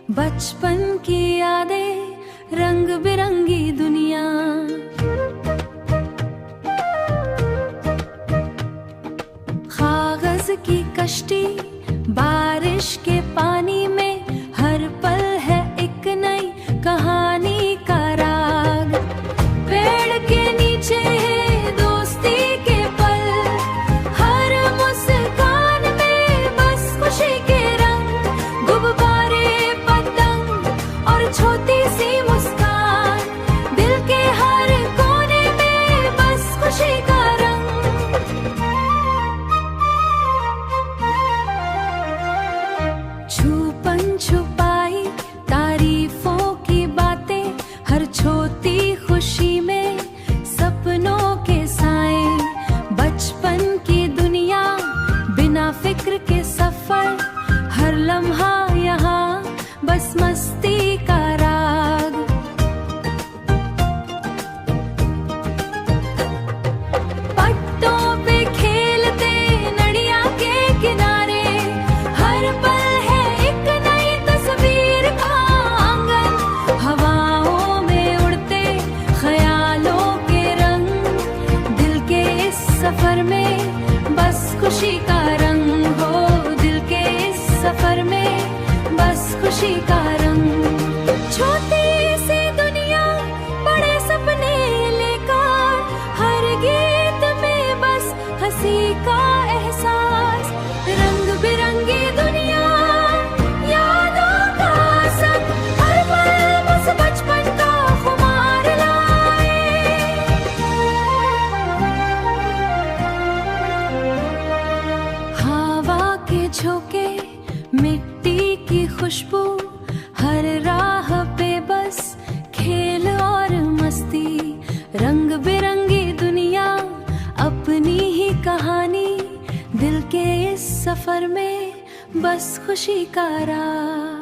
बचपन की यादें, रंग बिरंगी दुनिया। कागज की कश्ती, बारिश के पानी में, हर पल है एक नई कहानी का राग। पेड़ के नीचे है दोस्ती के पल, हर मुस्कान में बस खुशी के रंग। गुब्बारे, पतंग और छोटी सी मुस्कान, दिल के हर कोने में बस खुशी का रंग। छुपन छुपाई तारीफों की बातें, हर छोटी खुशी में सपनों के साए। बचपन की दुनिया, बिना फिक्र के सफर, हर लम्हा यहाँ बस मस्ती का राग। पट्टों पे खेलते नदिया के किनारे, हर पल है एक नई तस्वीर का आंगन। हवाओं में उड़ते ख्यालों के रंग, दिल के इस सफर में बस खुशी का रंग हो। दिल के इस सफर में बस खुशी का रंग। छोटी सी दुनिया, बड़े सपने लेकर, हर गीत में बस हंसी का एहसास। रंग बिरंगी दुनिया, यादों का संग, हर पल बस बचपन का खुमार लाए। हवा के झोंके, मिट्टी की खुशबू, हर राह पे बस खेल और मस्ती। रंग बिरंगी दुनिया, अपनी ही कहानी, दिल के इस सफर में बस खुशी का राह।